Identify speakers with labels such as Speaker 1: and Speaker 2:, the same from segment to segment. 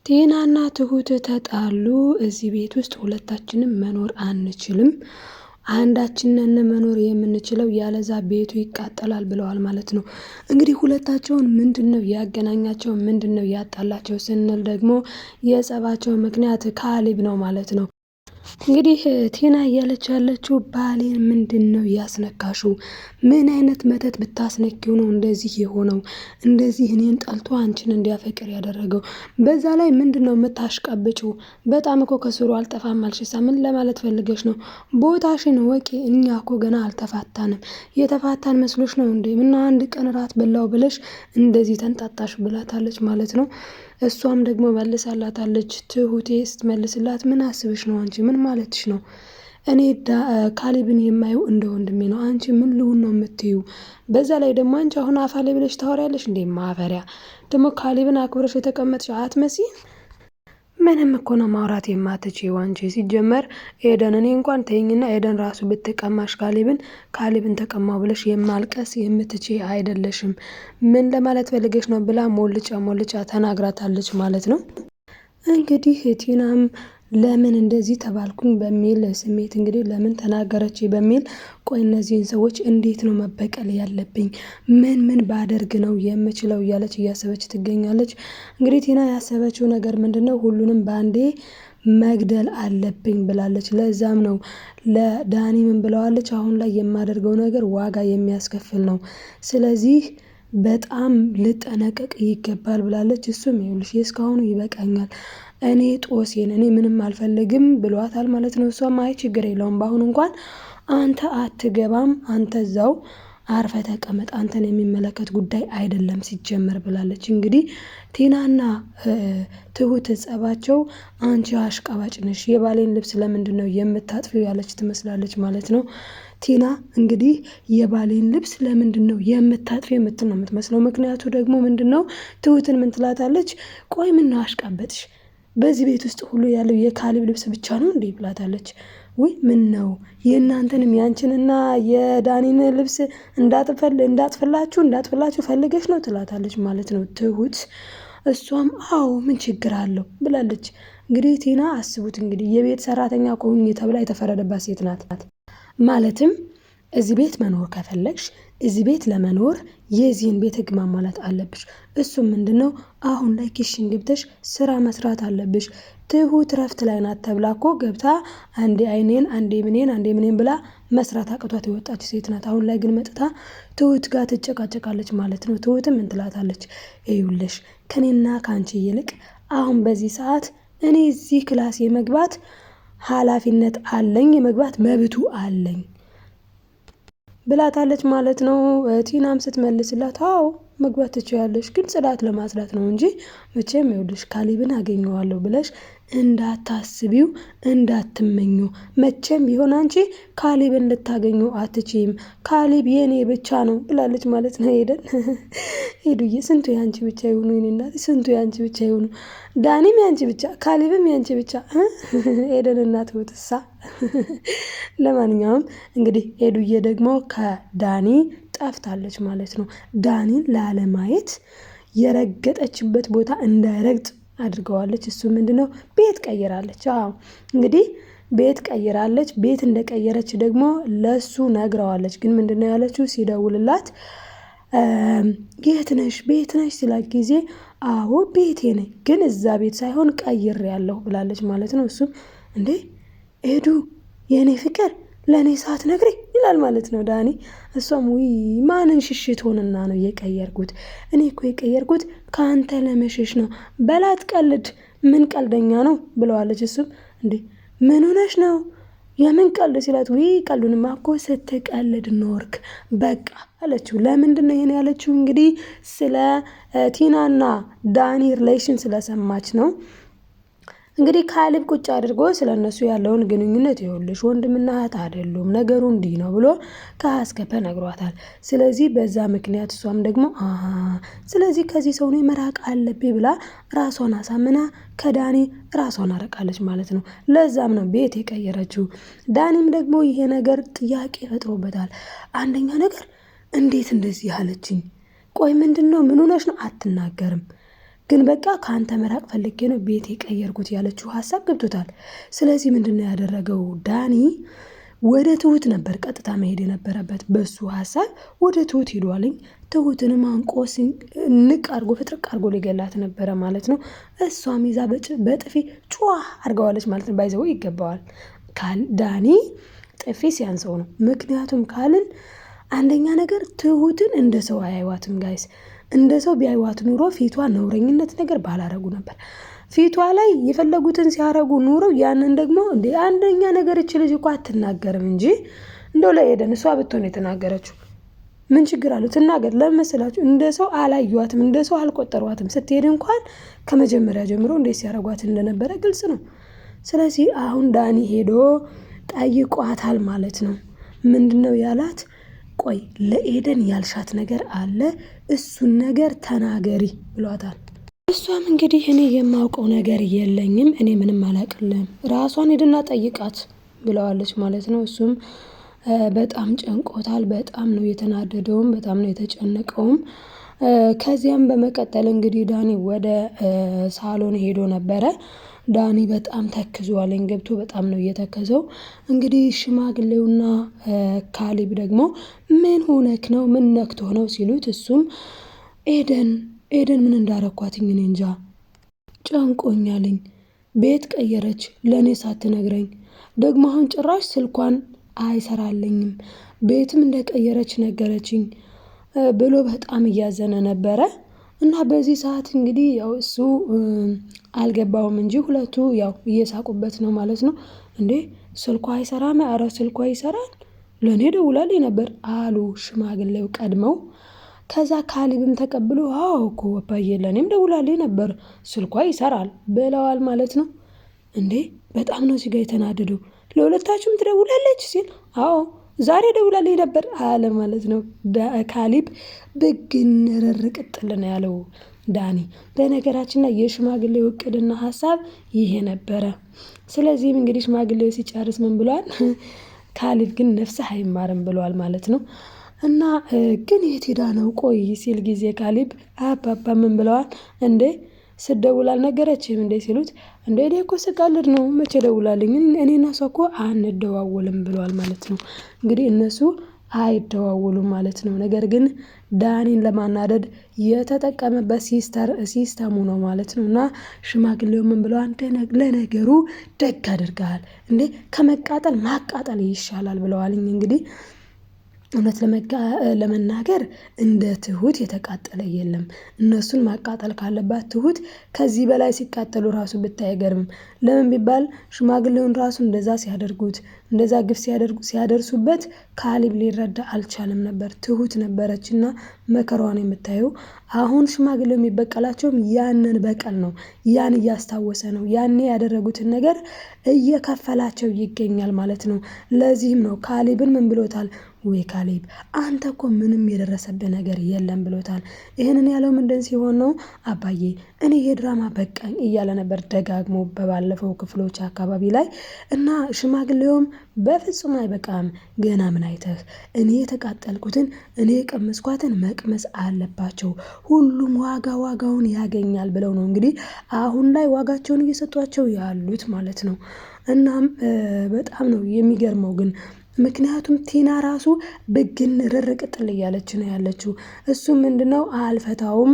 Speaker 1: ቴናና ትሁት ተጣሉ። እዚህ ቤት ውስጥ ሁለታችንም መኖር አንችልም፣ አንዳችንን መኖር የምንችለው ያለዛ ቤቱ ይቃጠላል ብለዋል ማለት ነው። እንግዲህ ሁለታቸውን ምንድነው ያገናኛቸው፣ ምንድነው ያጣላቸው ስንል ደግሞ የጸባቸው ምክንያት ካሌብ ነው ማለት ነው። እንግዲህ ቲና እያለች ያለችው ባሌን ምንድነው ያስነካሽው? ምን አይነት መተት ብታስነኪው ነው እንደዚህ የሆነው? እንደዚህ እኔን ጠልቶ አንቺን እንዲያፈቅር ያደረገው? በዛ ላይ ምንድነው የምታሽቃብጪው? በጣም እኮ ከስሩ አልጠፋም አልሽሳ። ምን ለማለት ፈልገሽ ነው? ቦታሽን ወቂ። እኛ እኮ ገና አልተፋታንም። የተፋታን መስሎሽ ነው እንዴ? ምና አንድ ቀን ራት በላው ብለሽ እንደዚህ ተንጣጣሽ ብላታለች ማለት ነው። እሷም ደግሞ መልሳላታለች። ትሁቴ ስትመልስላት ምን አስበሽ ነው አንቺ? ምን ማለትሽ ነው? እኔ ካሌብን የማየው እንደ ወንድሜ ነው። አንቺ ምን ልሁን ነው የምትዩ? በዛ ላይ ደግሞ አንቺ አሁን አፋ ላይ ብለሽ ታወሪያለሽ እንዴ? ማፈሪያ ደግሞ ካሌብን አክብረሽ የተቀመጥሽ አትመስይ። ምንም እኮ ነው ማውራት የማትችይው አንቺ። ሲጀመር ኤደን፣ እኔ እንኳን ተይኝና ኤደን ራሱ ብትቀማሽ ካሌብን ተቀማው ብለሽ የማልቀስ የምትችይ አይደለሽም። ምን ለማለት ፈልገሽ ነው ብላ ሞልጫ ተናግራታለች ማለት ነው። እንግዲህ ቲናም ለምን እንደዚህ ተባልኩኝ በሚል ስሜት እንግዲህ ለምን ተናገረች በሚል ቆይ እነዚህን ሰዎች እንዴት ነው መበቀል ያለብኝ? ምን ባደርግ ነው የምችለው? እያለች እያሰበች ትገኛለች። እንግዲህ ቲና ያሰበችው ነገር ምንድነው? ሁሉንም በአንዴ መግደል አለብኝ ብላለች። ለዛም ነው ለዳኒ ምን ብለዋለች? አሁን ላይ የማደርገው ነገር ዋጋ የሚያስከፍል ነው። ስለዚህ በጣም ልጠነቀቅ ይገባል ብላለች። እሱም ይኸውልሽ የእስካሁኑ ይበቃኛል፣ እኔ ጦሴን እኔ ምንም አልፈልግም ብሏታል ማለት ነው። እሷም አይ ችግር የለውም በአሁኑ እንኳን አንተ አትገባም፣ አንተ እዛው አርፈ ተቀመጥ፣ አንተን የሚመለከት ጉዳይ አይደለም ሲጀመር ብላለች። እንግዲህ ቲናና ትሁት ጸባቸው አንቺ አሽቃባጭ ነሽ፣ የባሌን ልብስ ለምንድን ነው የምታጥፊው ያለች ትመስላለች ማለት ነው። ቲና እንግዲህ የባሌን ልብስ ለምንድን ነው የምታጥፊው የምትል ነው የምትመስለው። ምክንያቱ ደግሞ ምንድን ነው? ትሁትን ምን ትላታለች? ቆይ ምን ነው አሽቃበጥሽ? በዚህ ቤት ውስጥ ሁሉ ያለው የካሌብ ልብስ ብቻ ነው እንዴ ብላታለች። ወይ ምን ነው የእናንተንም ያንቺንና የዳኒን ልብስ እንዳጥፍላችሁ ፈልገሽ ነው ትላታለች ማለት ነው ትሁት። እሷም አዎ ምን ችግር አለው ብላለች። እንግዲህ ቲና አስቡት እንግዲህ የቤት ሰራተኛ ከሆኜ ተብላ የተፈረደባት ሴት ናት። ማለትም እዚህ ቤት መኖር ከፈለግሽ እዚህ ቤት ለመኖር የዚህን ቤት ህግ ማሟላት አለብሽ። እሱም ምንድነው? አሁን ላይ ኪሽን ገብተሽ ስራ መስራት አለብሽ። ትሁት ረፍት ላይ ናት ተብላ እኮ ገብታ አንዴ አይኔን አንዴ ምኔን ብላ መስራት አቅቷት የወጣች ሴት ናት። አሁን ላይ ግን መጥታ ትሁት ጋር ትጨቃጨቃለች ማለት ነው። ትሁትም ምን ትላታለች? ይኸውልሽ ከኔና ከአንቺ ይልቅ አሁን በዚህ ሰዓት እኔ እዚህ ክላስ የመግባት ኃላፊነት አለኝ፣ የመግባት መብቱ አለኝ ብላታለች ማለት ነው። ቲናም ስትመልስላት አዎ መግባት ትችያለሽ፣ ግን ጽዳት ለማጽዳት ነው እንጂ መቼም ይኸውልሽ ካሌብን አገኘዋለሁ ብለሽ እንዳታስቢው እንዳትመኙ። መቼም ቢሆን አንቺ ካሌብን ልታገኙ አትችይም። ካሌብ የኔ ብቻ ነው ብላለች ማለት ነው። ሄዱዬ ስንቱ ያንቺ ብቻ ይሁኑ፣ የኔ እናት ስንቱ ያንቺ ብቻ ይሁኑ። ዳኒም ያንቺ ብቻ፣ ካሌብም ያንቺ ብቻ። ሄደን እናት ወጥሳ። ለማንኛውም እንግዲህ ሄዱዬ ደግሞ ከዳኒ ጠፍታለች ማለት ነው። ዳኒን ላለማየት የረገጠችበት ቦታ እንዳይረግጥ አድርገዋለች። እሱ ምንድነው? ቤት ቀይራለች። አዎ እንግዲህ ቤት ቀይራለች። ቤት እንደቀየረች ደግሞ ለሱ ነግረዋለች። ግን ምንድነው ያለችው? ሲደውልላት ቤት ነሽ ሲላት ጊዜ አዎ ቤቴ ነኝ፣ ግን እዛ ቤት ሳይሆን ቀይሬያለሁ ብላለች ማለት ነው። እሱም እንዴ ሄዱ የኔ ፍቅር ለእኔ ሳትነግሪኝ ይላል ማለት ነው ዳኒ። እሷም ውይ ማንን ሽሽት ሆንና ነው የቀየርኩት? እኔ እኮ የቀየርኩት ከአንተ ለመሸሽ ነው። በላት ቀልድ፣ ምን ቀልደኛ ነው ብለዋለች። እሱም እንዴ ምን ሆነሽ ነው? የምን ቀልድ ሲላት ውይ ቀልዱንማ እኮ ስትቀልድ ኖርክ በቃ አለችው። ለምንድን ነው ይሄን ያለችው? እንግዲህ ስለ ቲናና ዳኒ ሪሌሽን ስለሰማች ነው። እንግዲህ ካሌብ ቁጭ አድርጎ ስለነሱ ያለውን ግንኙነት ይኸውልሽ ወንድምና እህት አይደሉም ነገሩ እንዲህ ነው ብሎ ከአስከፈ ነግሯታል። ስለዚህ በዛ ምክንያት እሷም ደግሞ ስለዚህ ከዚህ ሰው ነው መራቅ አለብኝ ብላ ራሷን አሳምና ከዳኒ ራሷን አረቃለች ማለት ነው። ለዛም ነው ቤት የቀየረችው። ዳኒም ደግሞ ይሄ ነገር ጥያቄ ፈጥሮበታል። አንደኛ ነገር እንዴት እንደዚህ አለችኝ? ቆይ ምንድነው? ምን ሆነሽ ነው? አትናገርም ግን በቃ ከአንተ መራቅ ፈልጌ ነው ቤት የቀየርኩት ያለችው ሀሳብ ገብቶታል። ስለዚህ ምንድነው ያደረገው ዳኒ ወደ ትሁት ነበር ቀጥታ መሄድ የነበረበት። በሱ ሀሳብ ወደ ትሁት ሄዷልኝ። ትሁትንም አንቆ ንቅ አርጎ ፍጥርቅ አርጎ ሊገላት ነበረ ማለት ነው። እሷም ይዛ በጥፊ ጩዋ አርገዋለች ማለት ነው። ባይዘው ይገባዋል። ዳኒ ጥፊ ሲያንሰው ነው። ምክንያቱም ካልን አንደኛ ነገር ትሁትን እንደ ሰው አያይዋትም ጋይስ። እንደ ሰው ቢያይዋት ኑሮ ፊቷ ነውረኝነት ነገር ባላረጉ ነበር። ፊቷ ላይ የፈለጉትን ሲያረጉ ኑረው ያንን ደግሞ እንደ አንደኛ ነገር እቺ ልጅ እኮ አትናገርም እንጂ እንደው ለኤደን እሷ ብትሆን የተናገረችው ምን ችግር አለው? ትናገር። ለመሰላችሁ እንደ ሰው አላዩዋትም፣ እንደ ሰው አልቆጠሯትም። ስትሄድ እንኳን ከመጀመሪያ ጀምሮ እንዴት ሲያረጓት እንደነበረ ግልጽ ነው። ስለዚህ አሁን ዳኒ ሄዶ ጠይቋታል ማለት ነው። ምንድነው ያላት? ቆይ ለኤደን ያልሻት ነገር አለ፣ እሱን ነገር ተናገሪ ብሏታል። እሷም እንግዲህ እኔ የማውቀው ነገር የለኝም፣ እኔ ምንም አላቅልም፣ ራሷን ሄድና ጠይቃት ብለዋለች ማለት ነው። እሱም በጣም ጨንቆታል። በጣም ነው የተናደደውም፣ በጣም ነው የተጨነቀውም። ከዚያም በመቀጠል እንግዲህ ዳኒ ወደ ሳሎን ሄዶ ነበረ። ዳኒ በጣም ተክዟለኝ፣ ገብቶ በጣም ነው እየተከዘው። እንግዲህ ሽማግሌውና ካሊብ ደግሞ ምን ሆነክ ነው? ምን ነክቶ ነው ሲሉት እሱም ኤደን ምን እንዳረኳትኝ እኔ እንጃ፣ ጨንቆኛልኝ። ቤት ቀየረች ለእኔ ሳትነግረኝ፣ ደግሞ አሁን ጭራሽ ስልኳን አይሰራልኝም፣ ቤትም እንደቀየረች ነገረችኝ ብሎ በጣም እያዘነ ነበረ። እና በዚህ ሰዓት እንግዲህ ያው እሱ አልገባውም እንጂ ሁለቱ ያው እየሳቁበት ነው ማለት ነው። እንዴ ስልኳ አይሰራም? ኧረ ስልኳ ይሰራል፣ ለእኔ ደውላልኝ ነበር አሉ ሽማግሌው ቀድመው። ከዛ ካሊብም ተቀብሎ አዎ እኮ አባዬ ለእኔም ደውላልኝ ነበር፣ ስልኳ ይሰራል ብለዋል ማለት ነው። እንዴ በጣም ነው ሲጋ የተናደደው። ለሁለታችሁም ትደውላለች ሲል አዎ ዛሬ ደውላልኝ ነበር አለ ማለት ነው። ካሊብ ብግንርር ቅጥል ነው ያለው ዳኒ። በነገራችን ላይ የሽማግሌው እቅድና ሀሳብ ይሄ ነበረ። ስለዚህም እንግዲህ ሽማግሌው ሲጨርስ ምን ብሏል? ካሊብ ግን ነፍስህ አይማርም ብሏል ማለት ነው። እና ግን የት ሄዳ ነው ቆይ ሲል ጊዜ ካሊብ አባባ ምን ብለዋል? እንዴ ስደውል አልነገረችም እንዴ ሲሉት፣ እንዴ እኔ እኮ ስቀልድ ነው፣ መቼ ደውላልኝ? እኔና እሷ እኮ አንደዋወልም ብለዋል ማለት ነው። እንግዲህ እነሱ አይደዋወሉም ማለት ነው። ነገር ግን ዳኒን ለማናደድ የተጠቀመበት ሲስተሙ ነው ማለት ነው። እና ሽማግሌው ምን ብለዋል? ለነገሩ ደግ አድርገሃል እንዴ፣ ከመቃጠል ማቃጠል ይሻላል ብለዋልኝ። እንግዲህ እውነት ለመናገር እንደ ትሁት የተቃጠለ የለም። እነሱን ማቃጠል ካለባት ትሁት ከዚህ በላይ ሲቃጠሉ ራሱ ብታይ አይገርምም። ለምን ቢባል ሽማግሌውን ራሱ እንደዛ ሲያደርጉት፣ እንደዛ ግፍ ሲያደርሱበት ካሊብ ሊረዳ አልቻለም ነበር። ትሁት ነበረችና መከራዋን የምታየው። አሁን ሽማግሌው የሚበቀላቸውም ያንን በቀል ነው። ያን እያስታወሰ ነው። ያኔ ያደረጉትን ነገር እየከፈላቸው ይገኛል ማለት ነው። ለዚህም ነው ካሊብን ምን ብሎታል? ወይ ካሊብ አንተ እኮ ምንም የደረሰብህ ነገር የለም ብሎታል። ይህንን ያለው ምንድን ሲሆን ነው? አባዬ እኔ የድራማ በቃኝ እያለ ነበር ደጋግሞ በባለፈው ክፍሎች አካባቢ ላይ። እና ሽማግሌውም በፍጹም አይበቃም፣ ገና ምን አይተህ፣ እኔ የተቃጠልኩትን እኔ የቀመስኳትን መቅመስ አለባቸው፣ ሁሉም ዋጋውን ያገኛል ብለው ነው እንግዲህ አሁን ላይ ዋጋቸውን እየሰጧቸው ያሉት ማለት ነው። እናም በጣም ነው የሚገርመው ግን ምክንያቱም ቲና ራሱ ብግን ርርቅጥል እያለች ነው ያለችው። እሱ ምንድነው አልፈታውም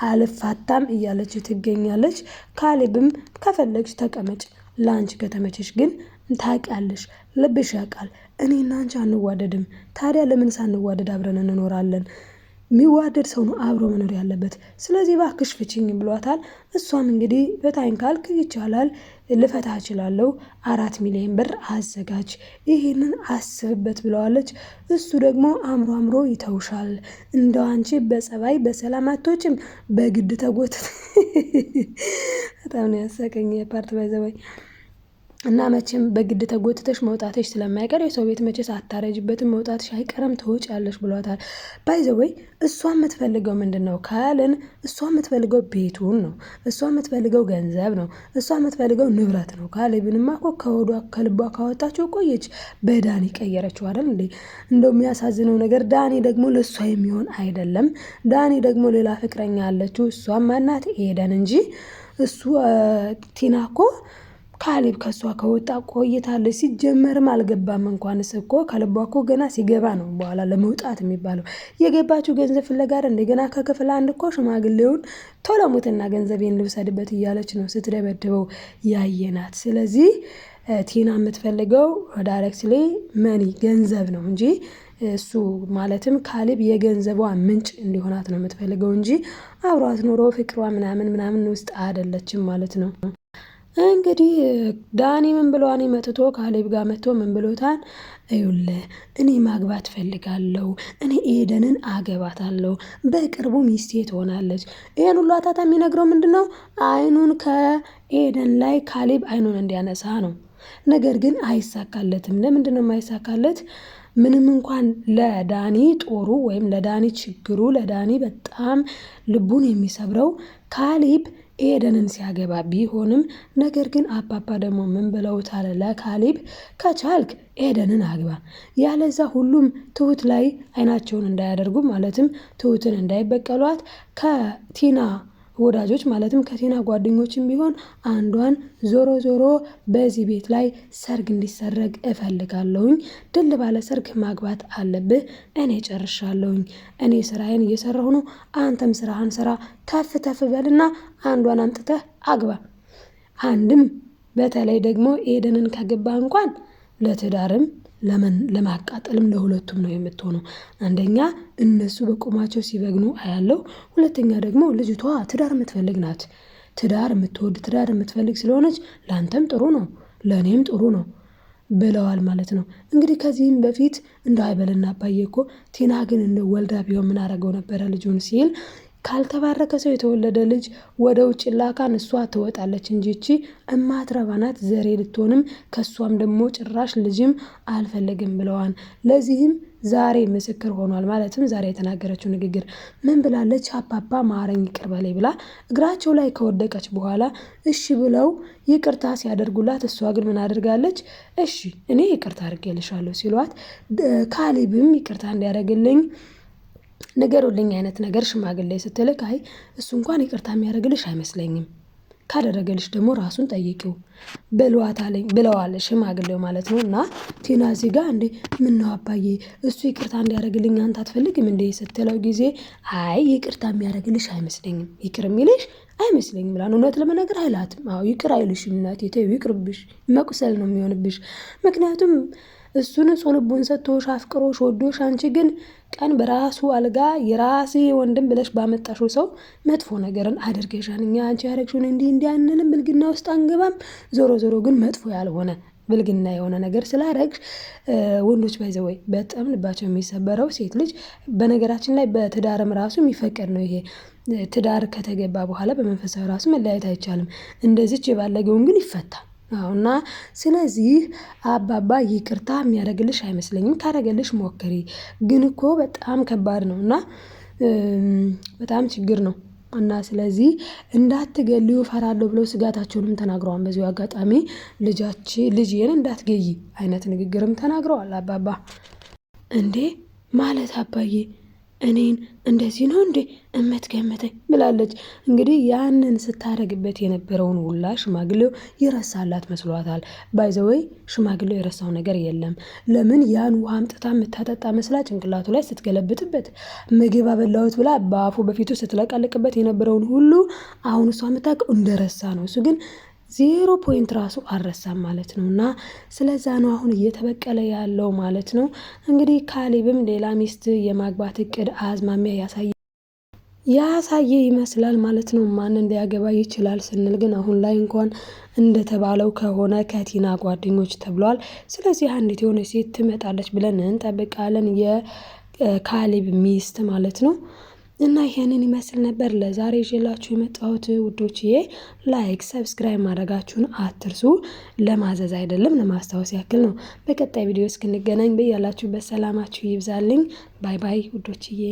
Speaker 1: አልፋታም እያለች ትገኛለች። ካሊብም ከፈለግሽ ተቀመጭ፣ ላንች ከተመቸሽ ግን ታውቂያለሽ፣ ልብሽ ያውቃል፣ እኔና አንቺ አንዋደድም። ታዲያ ለምን ሳንዋደድ አብረን እንኖራለን? የሚዋደድ ሰው ነው አብሮ መኖር ያለበት። ስለዚህ እባክሽ ፍቺኝ ብሏታል። እሷም እንግዲህ በታይን ካልክ ይቻላል፣ ልፈታ እችላለሁ፣ 4 ሚሊዮን ብር አዘጋጅ፣ ይህንን አስብበት ብለዋለች። እሱ ደግሞ አምሮ ይተውሻል፣ እንደው አንቺ በጸባይ በሰላም አትወጪም፣ በግድ ተጎትት። በጣም ነው ያሳቀኝ ፓርት ባይዘባይ እና መቼም በግድ ተጎትተሽ መውጣትሽ ስለማይቀር የሰው ቤት መቼስ አታረጅበትም፣ መውጣትሽ አይቀርም፣ ትወጫለሽ ብሏታል። ባይ ዘ ወይ እሷ የምትፈልገው ምንድን ነው ካልን እሷ የምትፈልገው ቤቱን ነው። እሷ የምትፈልገው ገንዘብ ነው። እሷ የምትፈልገው ንብረት ነው። ካሌብንማ እኮ ከወዷ ከልቧ ካወጣችው ቆየች። በዳኒ ቀየረችው አይደል እንዴ? እንደው የሚያሳዝነው ነገር ዳኒ ደግሞ ለእሷ የሚሆን አይደለም። ዳኒ ደግሞ ሌላ ፍቅረኛ አለችው። እሷም ማናት? ኤደን እንጂ እሱ ቲና እኮ ካሌብ ከሷ ከወጣ ቆይታለች። ሲጀመርም አልገባም። እንኳንስ እኮ ከልቧ እኮ ገና ሲገባ ነው በኋላ ለመውጣት የሚባለው። የገባችው ገንዘብ ፍለጋ እንደገና ከክፍል አንድ እኮ ሽማግሌውን ቶሎ ሙትና ገንዘቤን ልውሰድበት እያለች ነው ስትደበድበው ያየናት። ስለዚህ ቲና የምትፈልገው ዳይሬክትሊ መኒ ገንዘብ ነው እንጂ እሱ ማለትም ካሌብ የገንዘቧ ምንጭ እንዲሆናት ነው የምትፈልገው እንጂ አብሯት ኖሮ ፍቅሯ ምናምን ውስጥ አይደለችም ማለት ነው። እንግዲህ ዳኒ ምን ብሏን መጥቶ ካሌብ ጋር መጥቶ ምን ብሎታል? እዩልህ እኔ ማግባት ፈልጋለሁ፣ እኔ ኤደንን አገባታለሁ፣ በቅርቡ ሚስቴ ትሆናለች። ይሄን ሁሉ አታታ የሚነግረው ምንድን ነው? አይኑን ከኤደን ላይ ካሌብ አይኑን እንዲያነሳ ነው። ነገር ግን አይሳካለትም። ለምንድን ነው የማይሳካለት? ምንም እንኳን ለዳኒ ጦሩ ወይም ለዳኒ ችግሩ ለዳኒ በጣም ልቡን የሚሰብረው ካሌብ ኤደንን ሲያገባ ቢሆንም ነገር ግን አባባ ደግሞ ምን ብለውታል ለካሌብ? ከቻልክ ኤደንን አግባ፣ ያለዛ ሁሉም ትሁት ላይ አይናቸውን እንዳያደርጉ ማለትም ትሁትን እንዳይበቀሏት ከቲና ወዳጆች ማለትም ከቲና ጓደኞችም ቢሆን አንዷን ዞሮ ዞሮ በዚህ ቤት ላይ ሰርግ እንዲሰረግ እፈልጋለሁኝ። ድል ባለ ሰርግ ማግባት አለብህ። እኔ ጨርሻለሁኝ። እኔ ስራዬን እየሰራሁ ነው። አንተም ስራህን ስራ። ተፍ ተፍ በልና አንዷን አምጥተህ አግባ። አንድም በተለይ ደግሞ ኤደንን ከገባ እንኳን ለትዳርም ለማቃጠልም ለሁለቱም ነው የምትሆነው። አንደኛ እነሱ በቁማቸው ሲበግኑ አያለው። ሁለተኛ ደግሞ ልጅቷ ትዳር የምትፈልግ ናት። ትዳር የምትወድ ትዳር የምትፈልግ ስለሆነች ለአንተም ጥሩ ነው ለእኔም ጥሩ ነው ብለዋል ማለት ነው። እንግዲህ ከዚህም በፊት እንደ አይበልና አባዬ እኮ ቲና ግን እንደ ወልዳ ቢሆን ምን አደረገው ነበረ ልጁን ሲል ካልተባረከ ሰው የተወለደ ልጅ ወደ ውጭ ላካን እሷ ትወጣለች እንጂ እቺ እማትረባናት ዘሬ ልትሆንም ከሷም ደግሞ ጭራሽ ልጅም አልፈለግም ብለዋል። ለዚህም ዛሬ ምስክር ሆኗል። ማለትም ዛሬ የተናገረችው ንግግር ምን ብላለች? አባባ ማረኝ ይቅር በለኝ ብላ እግራቸው ላይ ከወደቀች በኋላ እሺ ብለው ይቅርታ ሲያደርጉላት እሷ ግን ምን አድርጋለች? እሺ እኔ ይቅርታ አድርጌልሻለሁ ሲሏት ካሌብም ይቅርታ እንዲያደርግልኝ ንገሩልኝ አይነት ነገር ሽማግሌ ስትልክ አይ እሱ እንኳን ይቅርታ የሚያደርግልሽ አይመስለኝም፣ ካደረገልሽ ደግሞ ራሱን ጠይቂው ብለዋል ሽማግሌው ማለት ነው። እና ቲና እዚህ ጋር እንዴ ምነው አባዬ እሱ ይቅርታ እንዲያደርግልኝ አንተ አትፈልግም እንዴ ስትለው ጊዜ አይ ይቅርታ የሚያደርግልሽ አይመስለኝም፣ ይቅር የሚልሽ አይመስለኝም ብላ እውነት ለመናገር አይላትም። አዎ ይቅር አይልሽም እናቴ ተይው ይቅርብሽ፣ መቁሰል ነው የሚሆንብሽ። ምክንያቱም እሱን ሰው ልቡን ሰጥቶሽ አፍቅሮሽ ወዶሽ አንቺ ግን ቀን በራሱ አልጋ የራሴ ወንድም ብለሽ ባመጣሽው ሰው መጥፎ ነገርን አድርገሻል። እኛ አንቺ ያደረግሽውን እንዲህ አንልም፣ ብልግና ውስጥ አንገባም። ዞሮ ዞሮ ግን መጥፎ ያልሆነ ብልግና የሆነ ነገር ስላደረግሽ ወንዶች ባይዘወይ በጣም ልባቸው የሚሰበረው ሴት ልጅ በነገራችን ላይ በትዳርም ራሱ የሚፈቀድ ነው ይሄ። ትዳር ከተገባ በኋላ በመንፈሳዊ ራሱ መለያየት አይቻልም። እንደዚች የባለገውን ግን ይፈታል። እና ስለዚህ አባባ ይቅርታ የሚያደርግልሽ አይመስለኝም። ካደረገልሽ ሞክሪ፣ ግን እኮ በጣም ከባድ ነው እና በጣም ችግር ነው እና ስለዚህ እንዳትገሊው ፈራለሁ ብለው ስጋታቸውንም ተናግረዋል። በዚሁ አጋጣሚ ልጅን እንዳትገይ አይነት ንግግርም ተናግረዋል አባባ። እንዴ ማለት አባዬ እኔን እንደዚህ ነው እንዴ እምትገምተኝ ብላለች። እንግዲህ ያንን ስታደርግበት የነበረውን ውላ ሽማግሌው ይረሳላት መስሏታል። ባይዘወይ ሽማግሌው የረሳው ነገር የለም። ለምን ያን ውሃ አምጥታ የምታጠጣ መስላ ጭንቅላቱ ላይ ስትገለብጥበት ምግብ አበላሁት ብላ በአፉ በፊቱ ስትለቀልቅበት የነበረውን ሁሉ አሁን እሷ የምታውቀው እንደረሳ ነው። እሱ ግን 0 ራሱ አልረሳም ማለት ነው። እና ስለዛ ነው አሁን እየተበቀለ ያለው ማለት ነው። እንግዲህ ካሌብም ሌላ ሚስት የማግባት እቅድ አዝማሚያ ያሳየ ይመስላል ማለት ነው። ማንን ሊያገባ ይችላል ስንል ግን አሁን ላይ እንኳን እንደተባለው ከሆነ ከቲና ጓደኞች ተብሏል። ስለዚህ አንዲት የሆነ ሴት ትመጣለች ብለን እንጠብቃለን፣ የካሌብ ሚስት ማለት ነው። እና ይሄንን ይመስል ነበር ለዛሬ ይዤላችሁ የመጣሁት ውዶችዬ። ላይክ ሰብስክራይብ ማድረጋችሁን አትርሱ። ለማዘዝ አይደለም ለማስታወስ ያክል ነው። በቀጣይ ቪዲዮ እስክንገናኝ በያላችሁበት ሰላማችሁ ይብዛልኝ። ባይ ባይ ውዶችዬ።